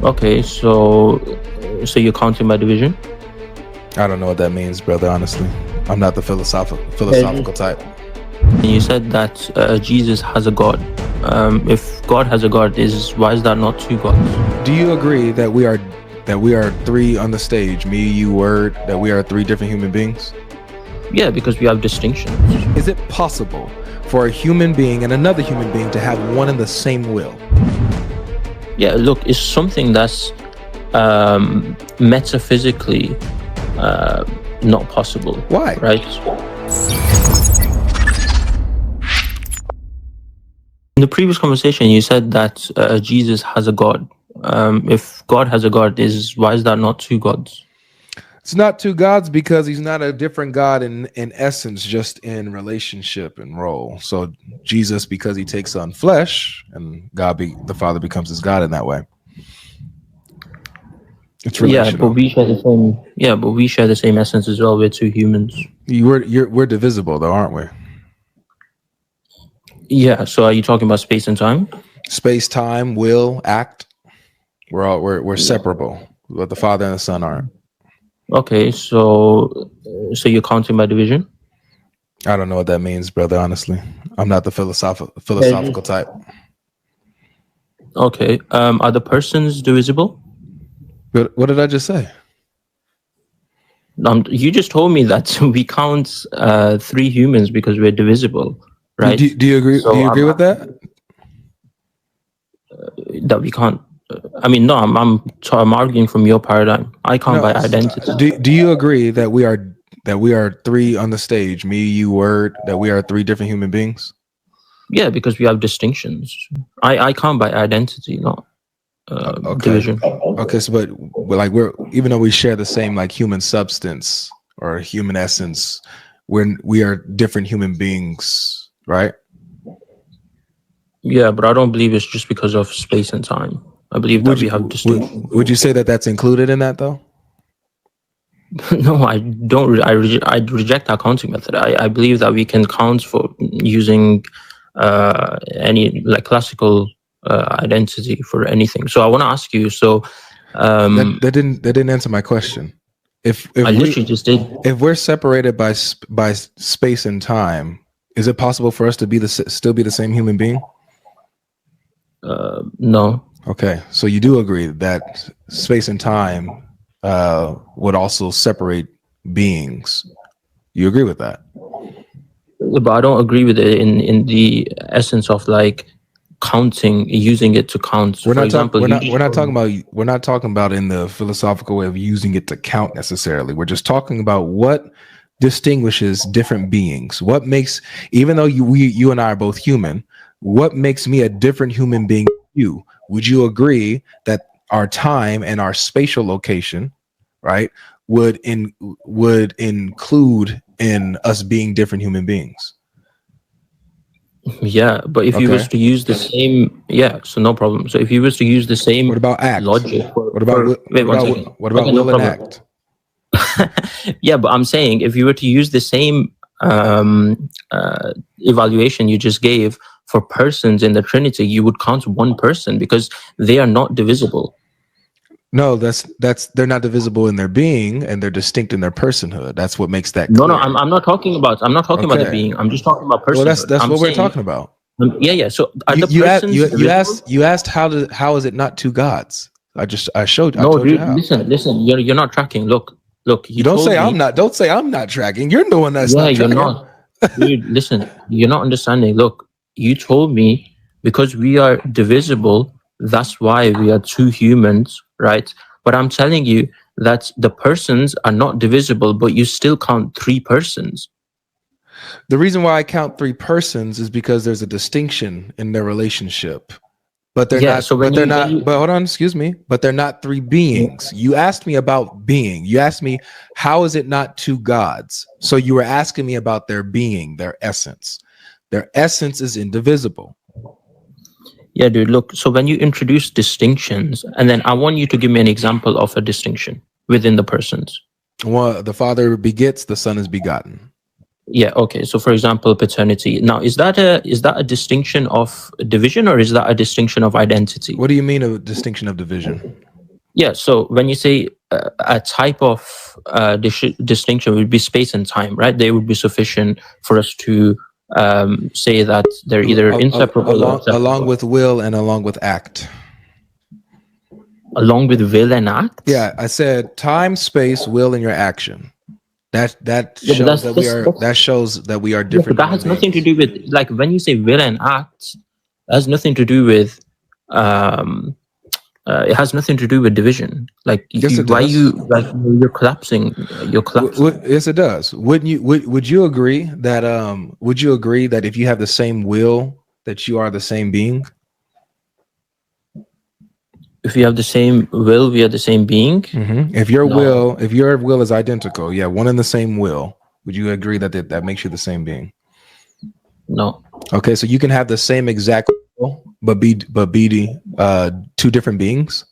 Okay, so you're counting by division? I don't know what that means, brother, honestly. I'm not the philosophical type. And you said that Jesus has a God. If God has a God, why is that not two gods? Do you agree that we are three on the stage, me, you, Word, that we are three different human beings? Yeah, because we have distinctions. Is it possible for a human being and another human being to have one and the same will? Yeah, look, it's something that's metaphysically not possible. Why? Right? In the previous conversation, you said that Jesus has a God. If God has a God, why is that not two gods? It's not two gods because he's not a different God in essence, just in relationship and role. So Jesus, because he takes on flesh, and the Father becomes his God in that way. It's relational. Yeah, but we share the same essence as well. We're two humans. We're divisible though, aren't we? Yeah. So are you talking about space and time? Space, time, will, act. We're separable, but the Father and the Son aren't. Okay, so you're counting by division? I don't know what that means, brother, honestly. I'm not the philosophical type. Okay. Are the persons divisible? But what did I just say? You just told me that we count three humans because we're divisible, right? Do you agree? So do you agree with that? That we can't. I mean, no. I'm arguing from your paradigm. I count by identity. Do you agree that we are three on the stage? Me, you, Word. That we are three different human beings. Yeah, because we have distinctions. I count by identity, not division. Okay, so but like even though we share the same like human substance or human essence, we are different human beings, right? Yeah, but I don't believe it's just because of space and time. I believe that we have distinctions. Would you say that that's included in that though? No, I don't. I reject that counting method. I believe that we can count for using any like classical identity for anything. So I want to ask you. So that didn't answer my question. If I literally just did. If we're separated by space and time, is it possible for us to still be the same human being? No. Okay, so you do agree that space and time would also separate beings. You agree with that? But I don't agree with it in the essence of like counting, using it to count. We're not talking about in the philosophical way of using it to count necessarily. We're just talking about what distinguishes different beings. What makes, even though you and I are both human, what makes me a different human being than you? Would you agree that our time and our spatial location, right, would include in us being different human beings? Yeah, but if you was to use the same, so no problem. So if you was to use the same, what about act? Logic? What about will and act? Yeah, but I'm saying if you were to use the same evaluation you just gave for persons in the Trinity, you would count one person because they are not divisible. No, they're not divisible in their being, and they're distinct in their personhood. That's what makes that clear. No, I'm not talking about the being. I'm just talking about personhood. Well, that's what we're talking about. Yeah. So you asked how is it not two gods? I showed you. No, dude, listen. You're not tracking. Look. You don't say I'm not. Don't say I'm not tracking. You're the one that's not tracking. You're not. Dude, listen. You're not understanding. Look, you told me because we are divisible, that's why we are two humans, right? But I'm telling you that the persons are not divisible, but you still count three persons. The reason why I count three persons is because there's a distinction in their relationship. But they're not. So but they're not. But hold on, excuse me. But they're not three beings. You asked me about being. You asked me how is it not two gods? So you were asking me about their being, their essence. Their essence is indivisible. Yeah, dude. Look. So when you introduce distinctions, and then I want you to give me an example of a distinction within the persons. Well, the Father begets, the Son is begotten. Yeah. Okay. So, for example, paternity. Now, is that a distinction of division, or is that a distinction of identity? What do you mean a distinction of division? Yeah. So when you say a type of distinction would be space and time, right? They would be sufficient for us to say that they're either inseparable or along separable. with will and along with act. Along with will and act. Yeah, I said time, space, will, and your action. That Yeah, but shows that we are yeah, but different that human has nothing to beings. do with, like, when you say will and act, it has nothing to do with it has nothing to do with division. Like, Yes, it why does. you're collapsing? You're collapsing. Yes, it does. Wouldn't you? Would you agree that? Would you agree that if you have the same will, that you are the same being? If we have the same will, we are the same being. If your No, will is identical, yeah, one and the same will. Would you agree that that makes you the same being? no. Okay, so you can have the same exact will, but be two different beings.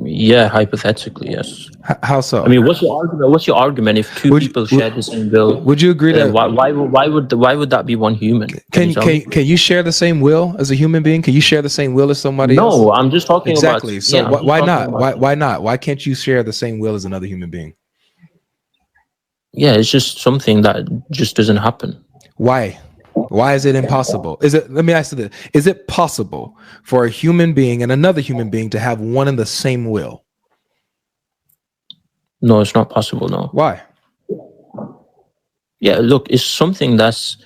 Yeah, hypothetically, yes. How so? I mean, what's your argument? What's your argument if two people share the same will? Would you agree that Why would that be one human? Can you tell me? can you share the same will as a human being? Can you share the same will as somebody else? No, I'm just talking about. Exactly. So Yeah, I'm just why talking not? about- Why not? Why can't you share the same will as another human being? Yeah, it's just something that just doesn't happen. Why? Why is it impossible? Let me ask you this. Is it possible for a human being and another human being to have one and the same will? No, it's not possible. No. Why? Yeah, look, it's something that's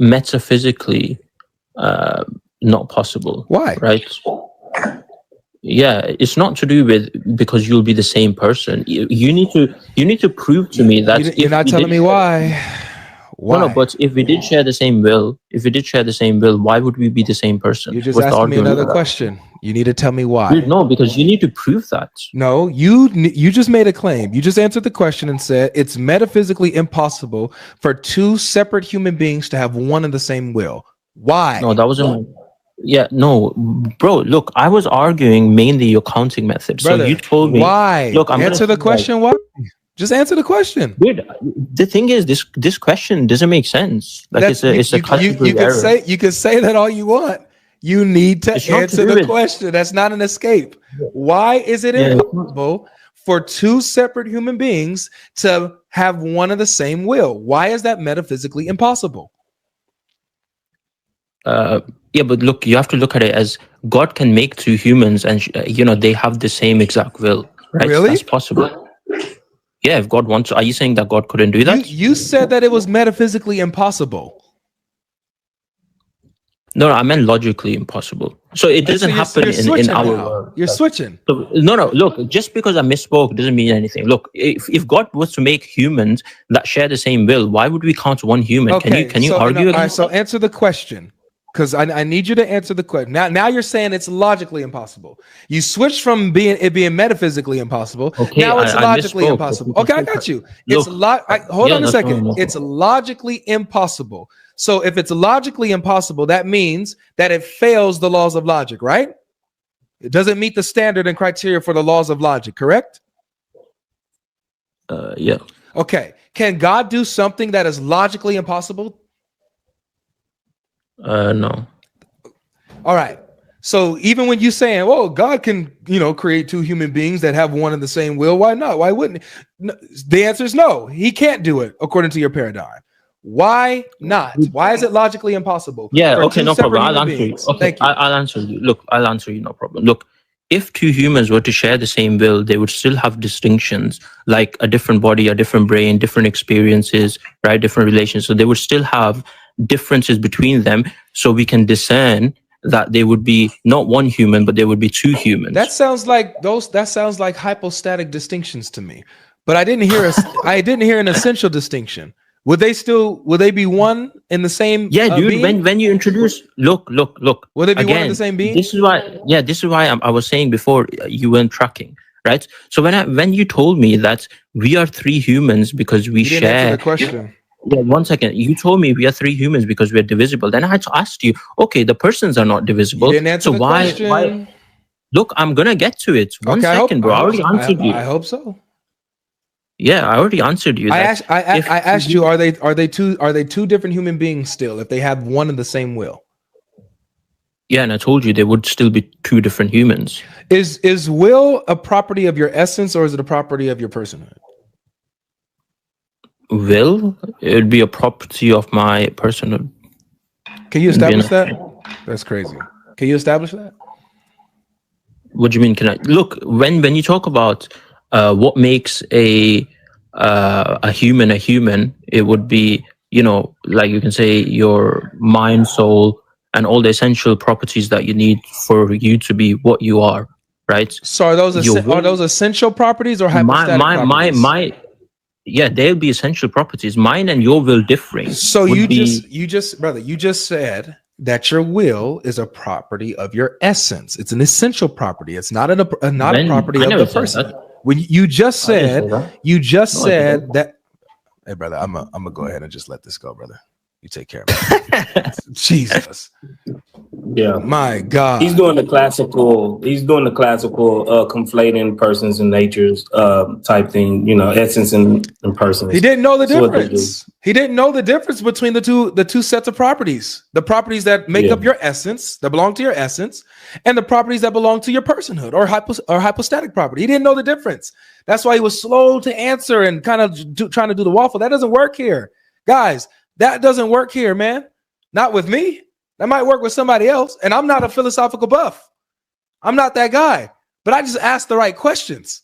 metaphysically not possible. Why? Right? Yeah, it's not to do with because you'll be the same person. You need to prove to me that You're not telling me why. Why? No, but if we did share the same will, why would we be the same person? You're just What's the asking me argument another for that? question. You need to tell me why. No, because you need to prove that. No, you just made a claim. You just answered the question and said it's metaphysically impossible for two separate human beings to have one and the same will. Why? No, that wasn't. Yeah, no, bro. Look, I was arguing mainly your counting method. Brother, so you told me why? Look, I'm answer the question. Why? Just answer the question. Dude, the thing is, this question doesn't make sense. Like, it's a category error. You can say that all you want. You need to answer the question. That's not an escape. Why is it impossible for two separate human beings to have one and the same will? Why is that metaphysically impossible? Yeah, but look, you have to look at it as God can make two humans, and they have the same exact will, right? Really? That's possible. Yeah, if God wants to. Are you saying that God couldn't do that? You said that it was metaphysically impossible. No, I meant logically impossible. So it doesn't happen in our world. You're switching. So, no. Look, just because I misspoke doesn't mean anything. Look, if God was to make humans that share the same will, why would we count one human? Okay, Can you argue? All right, so answer the question. Because I need you to answer the question. Now you're saying it's logically impossible. You switched from it being metaphysically impossible. Okay, now it's logically impossible. Okay, I got you. It's hold on a second. It's logically impossible. So if it's logically impossible, that means that it fails the laws of logic, right? It doesn't meet the standard and criteria for the laws of logic, correct? Yeah. Okay. Can God do something that is logically impossible? No. All right. So even when you're saying, "Well, God can, create two human beings that have one and the same will," why not? Why wouldn't he? No, the answer is no. He can't do it according to your paradigm. Why not? Why is it logically impossible? Yeah. Okay. No problem. I'll answer you. Okay. I'll answer you. Look, I'll answer you. No problem. Look, if two humans were to share the same will, they would still have distinctions, like a different body, a different brain, different experiences, right? Different relations. So they would still have differences between them. So we can discern that they would be not one human, but they would be two humans. That sounds like hypostatic distinctions to me. But I didn't hear an essential distinction. Would they be one in the same? Yeah, dude. Being? When you introduce, look. Would they be one in the same being? This is why I was saying before you weren't tracking, right? So when you told me that we are three humans because we share. Didn't answer the question. Yeah, 1 second. You told me we are three humans because we're divisible. Then I had to ask you, okay, the persons are not divisible. You didn't answer the question. Why? Look, I'm gonna get to it. One second, bro. I already answered you. I hope so. Yeah, I already answered you. I asked you, are they two different human beings still if they have one and the same will? Yeah, and I told you there would still be two different humans. Is will a property of your essence, or is it a property of your personhood? Will, it would be a property of my personhood. Can you establish that? That's crazy. Can you establish that? What do you mean? Can I look when you talk about what makes a human a human? It would be, you know, like you can say your mind, soul, and all the essential properties that you need for you to be what you are, right? So are those essential properties or hypostatic properties? Yeah, they'll be essential properties. Mine and your will differing. So you just said that your will is a property of your essence. It's an essential property. It's not a property of the person. When you just said that. Hey, brother, I'm gonna go ahead and just let this go, brother. You take care of it. Jesus. Yeah. My God. He's doing the classical conflating persons and natures type thing, you know, essence and persons. He didn't know the difference. He didn't know the difference between the two sets of properties. The properties that make up your essence, that belong to your essence, and the properties that belong to your personhood or hypostatic property. He didn't know the difference. That's why he was slow to answer and kind of trying to do the waffle. That doesn't work here. Guys, that doesn't work here, man. Not with me. That might work with somebody else. And I'm not a philosophical buff. I'm not that guy. But I just asked the right questions.